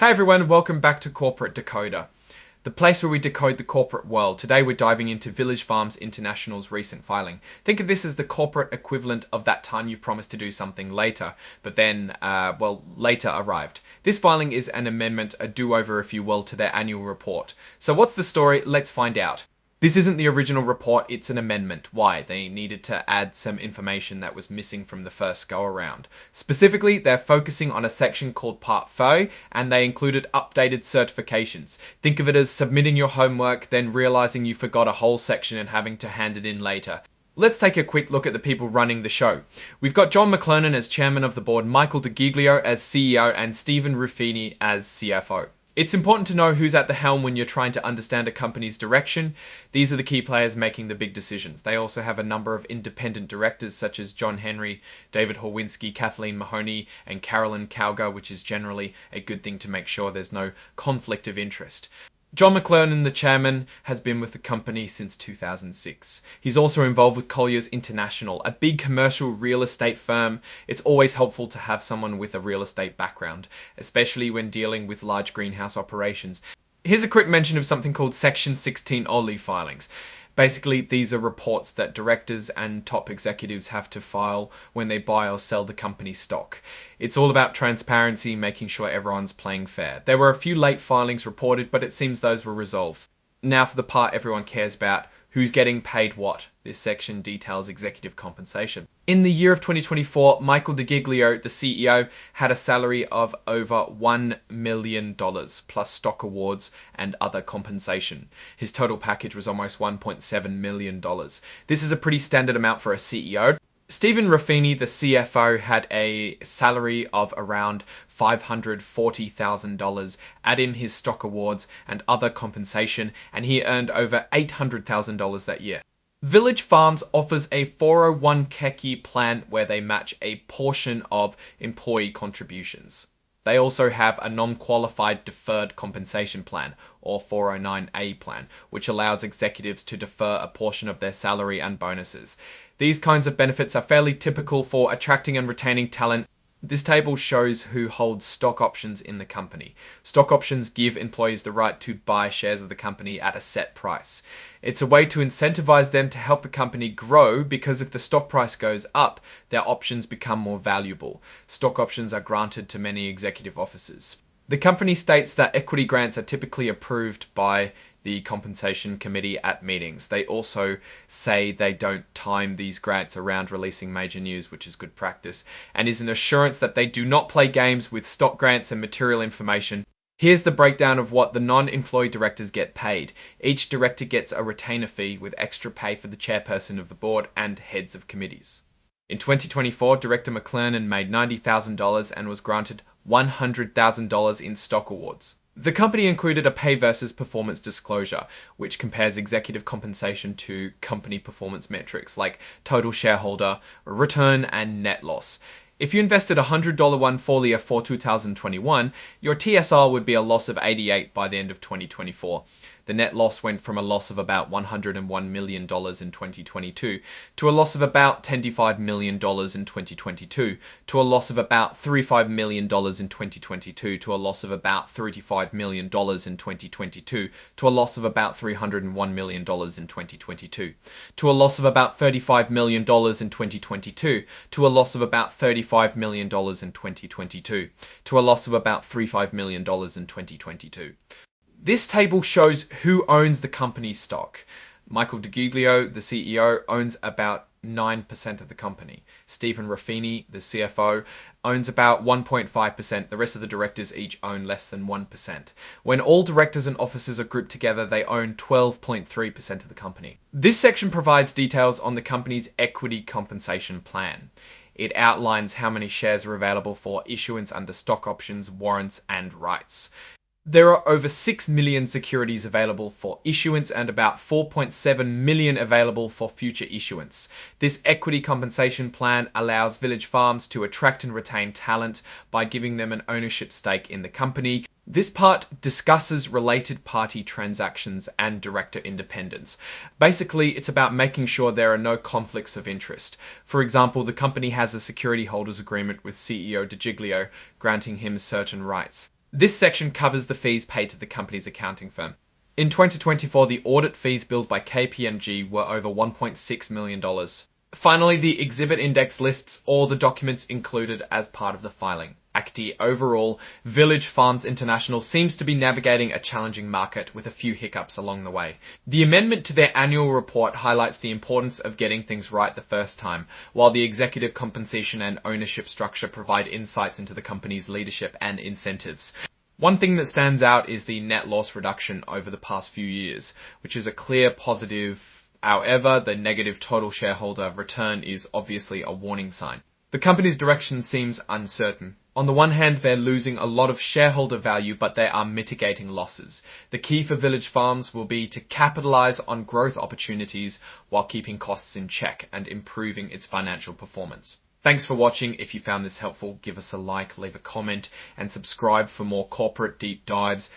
Hi everyone, welcome back to Corporate Decoder, the place where we decode the corporate world. Today we're diving into Village Farms International's recent filing. Think of this as the corporate equivalent of that time you promised to do something later, but then, later arrived. This filing is an amendment, a do-over if you will, to their annual report. So what's the story? Let's find out. This isn't the original report, it's an amendment. Why? They needed to add some information that was missing from the first go around. Specifically, they're focusing on a section called Part 4, and they included updated certifications. Think of it as submitting your homework, then realizing you forgot a whole section and having to hand it in later. Let's take a quick look at the people running the show. We've got John McLernon as chairman of the board, Michael DiGiglio as CEO, and Stephen Ruffini as CFO. It's important to know who's at the helm when you're trying to understand a company's direction. These are the key players making the big decisions. They also have a number of independent directors such as John Henry, David Horwinski, Kathleen Mahoney, and Carolyn Cowger, which is generally a good thing to make sure there's no conflict of interest. John McLernon, the chairman, has been with the company since 2006. He's also involved with Colliers International, a big commercial real estate firm. It's always helpful to have someone with a real estate background, especially when dealing with large greenhouse operations. Here's a quick mention of something called Section 16 OLI filings. Basically, these are reports that directors and top executives have to file when they buy or sell the company's stock. It's all about transparency, making sure everyone's playing fair. There were a few late filings reported, but it seems those were resolved. Now for the part everyone cares about, who's getting paid what? This section details executive compensation. In the year of 2024, Michael DiGiglio, the CEO, had a salary of over $1 million plus stock awards and other compensation. His total package was almost $1.7 million. This is a pretty standard amount for a CEO. Stephen Ruffini, the CFO, had a salary of around $540,000, add in his stock awards and other compensation, and he earned over $800,000 that year. Village Farms offers a 401k plan where they match a portion of employee contributions. They also have a non-qualified deferred compensation plan, or 409A plan, which allows executives to defer a portion of their salary and bonuses. These kinds of benefits are fairly typical for attracting and retaining talent. This table shows who holds stock options in the company. Stock options give employees the right to buy shares of the company at a set price. It's a way to incentivize them to help the company grow because if the stock price goes up, their options become more valuable. Stock options are granted to many executive officers. The company states that equity grants are typically approved by the compensation committee at meetings. They also say they don't time these grants around releasing major news, which is good practice, and is an assurance that they do not play games with stock grants and material information. Here's the breakdown of what the non-employee directors get paid. Each director gets a retainer fee with extra pay for the chairperson of the board and heads of committees. In 2024, Director McLernon made $90,000 and was granted $100,000 in stock awards. The company included a pay versus performance disclosure, which compares executive compensation to company performance metrics like total shareholder return and net loss. If you invested a $100 OneFolia for 2021, your TSR would be a loss of 88 by the end of 2024. The net loss went from a loss of about $101 million in 2022 to a loss of about $25 million in 2022 to a loss of about $35 million in 2022 to a loss of about $35 million in 2022 to a loss of about $301 million in 2022 to a loss of about $35 million in 2022 to a loss of about $35 million in 2022 to a loss of about $35 million in 2022. This table shows who owns the company's stock. Michael DiGiglio, the CEO, owns about 9% of the company. Stephen Ruffini, the CFO, owns about 1.5%. The rest of the directors each own less than 1%. When all directors and officers are grouped together, they own 12.3% of the company. This section provides details on the company's equity compensation plan. It outlines how many shares are available for issuance under stock options, warrants, and rights. There are over 6 million securities available for issuance and about 4.7 million available for future issuance. This equity compensation plan allows Village Farms to attract and retain talent by giving them an ownership stake in the company. This part discusses related party transactions and director independence. Basically, it's about making sure there are no conflicts of interest. For example, the company has a security holders agreement with CEO DiGiglio, granting him certain rights. This section covers the fees paid to the company's accounting firm. In 2024, the audit fees billed by KPMG were over $1.6 million. Finally, the exhibit index lists all the documents included as part of the filing. ACTI overall, Village Farms International seems to be navigating a challenging market with a few hiccups along the way. The amendment to their annual report highlights the importance of getting things right the first time, while the executive compensation and ownership structure provide insights into the company's leadership and incentives. One thing that stands out is the net loss reduction over the past few years, which is a clear positive. However, the negative total shareholder return is obviously a warning sign. The company's direction seems uncertain. On the one hand, they're losing a lot of shareholder value, but they are mitigating losses. The key for Village Farms will be to capitalize on growth opportunities while keeping costs in check and improving its financial performance. Thanks for watching. If you found this helpful, give us a like, leave a comment, and subscribe for more corporate deep dives.